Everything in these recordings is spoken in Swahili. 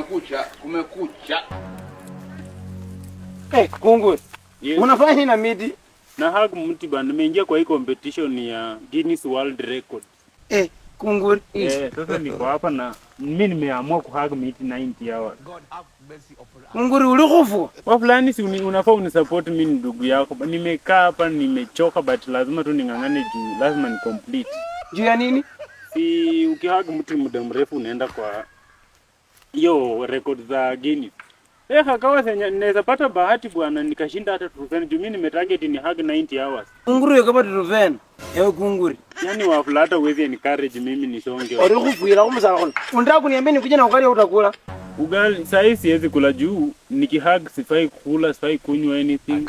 Kumekucha. Kunguri. Yes. Unafanya nini na miti? Na hug mti bana, nimeingia kwa hii competition ya Guinness World Record. Kunguri. Sasa niko hapa na mimi nimeamua kuhug miti 90 hours. Kunguri ulikufu. Kwa fulani si unafaa unisupport mimi ndugu yako. Nimekaa hapa nimechoka but lazima tu ningangane juu lazima ni complete. Juu ya nini? Si ukihug mti muda mrefu unaenda kwa hiyo record za Guinness. Hakawa naweza pata bahati bwana nikashinda hata trofeni juu mimi nimetarget ni hug 90 hours. Kunguri yakapa trofeni. Ewe kunguri. Yaani wafulata uwezi encourage mimi nisonge. Ulikufuira kumusala kono. Unataka kuniambia nikuje na ugali utakula? Ugali sasa siwezi kula juu nikihug sifai kula, sifai kunywa anything.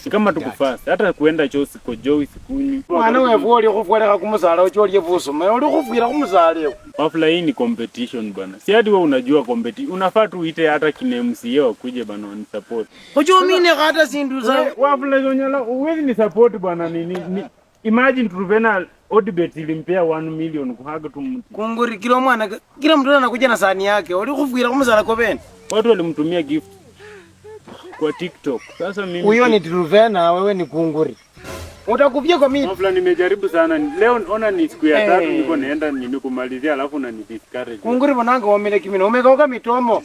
Kama tukufast hata kuenda choo siko joy sikunywi. Mwana wewe ulikufuira kumusala ucho ulivusoma. Ulikufuira kumusala leo. Wafula hii ni competition bana. Si hadi wewe unajua competition. Unafaa tu uite hata kinemsie wakuje bana ni support. Ucho mimi hata sindu za wafula zonyala uwezi ni support bana ni imagine Truvena Odibet ilimpea 1 million kuhaga tu mtu. Kunguri kila mtu anakuja na sahani yake. Ulikufuira kumusala kopeni. Watu walimtumia gift kwa TikTok. Sasa mimi huyo ni Truvena, wewe ni kunguri. Utakufia kwa mimi. Wafula nimejaribu sana. Leo ona ni siku ya tatu niko naenda nimekumalizia alafu na ni discourage. Kunguri bonanga wamele kimino. Umekauka mitomo.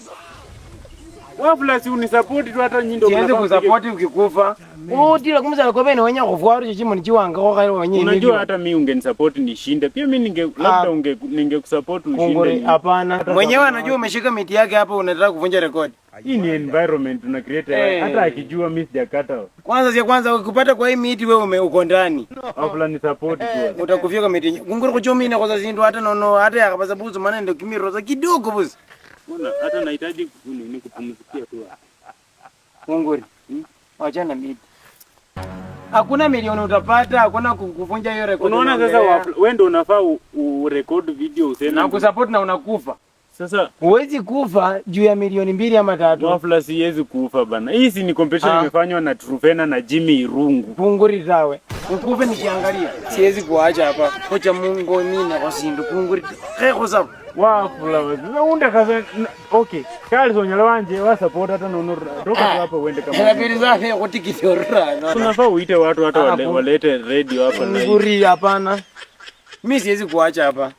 Wafula si unisupport tu hata nyindo unafaa kusupport ukikufa. Dila kumusala kopeni wenya kufuaru chichimo nichiwanga kwa kale wenyewe. Unajua hata mimi ungenisupport nishinde. Pia mimi labda ningekusupport ushinde. Kunguri hapana. Mwenyewe anajua umeshika miti yake hapa unataka kuvunja rekodi. Hii ni environment tuna create hata akijua mimi sijakata. Kwanza ukipata kwa hii miti wewe uko ndani. Wafula ni support tu. Utakufia kwa miti. Kunguri kuchomina kwa zindu hata nono hata yakapasa buzu maana ndio kimiroza kidogo buzu. Mbona hata nahitaji kupumzikia tu. Kunguri. Wachana miti. Hakuna milioni utapata, hakuna kuvunja hiyo rekodi. Unaona sasa wewe ndio unafaa urecord video useme. Na kusupport na unakufa. Sasa huwezi kufa juu ya milioni 2 ama 3. Wafula siwezi kufa bana. Hii si ni competition imefanywa na Truvena na Jimmy Irungu. Kunguri tawe. Ukufe nikiangalia. Siwezi kuacha hapa. Kocha Mungu mimi na kwasindu kunguri. Keko sababu. Wafula wewe kaza okay. Kali sonyala wanje wa support hata nono toka hapa uende kama. Na bili zake kutikiti orana. Tunafaa uite watu hata walete radio hapa na. Kunguri hapana. Mimi siwezi kuacha hapa.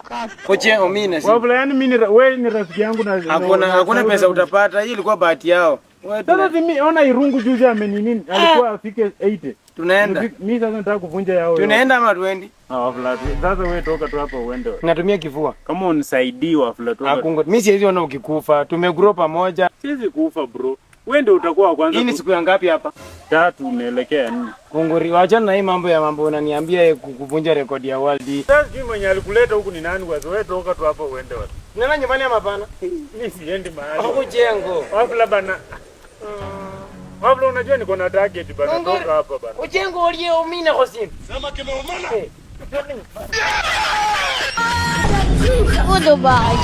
Kocha Omina si. Wafula yani mimi wewe ni rafiki yangu na hakuna pesa utapata. Hii ilikuwa bahati yao. Sasa mimi ona Irungu juzi amenini alikuwa afike 80. Tunaenda. Mimi sasa nataka kuvunja yao. Tunaenda ama tuendi? Wafula sasa wewe toka tu hapa uende. Natumia kifua. Kama unisaidie Wafula toka. Akungo mimi siwezi ona ukikufa. Tumegrow pamoja. Siwezi kufa bro. Wewe ndio utakuwa wa kwanza. Hii ni siku ya ngapi hapa? 3 unaelekea 4. Kunguri wachana na hii mambo unaniambia kuvunja rekodi ya world. Sasa juu mwenye alikuleta huku ni nani kwa wewe toka tu hapa uende wapi? Nenda nyumbani ama hapana? Mimi siendi mahali. Huko jengo. Wafula bana. Wafula unajua niko na target bana toka hapa bana. Ujengo ulio umina kwa simu. Sema kimeumana. Goodbye.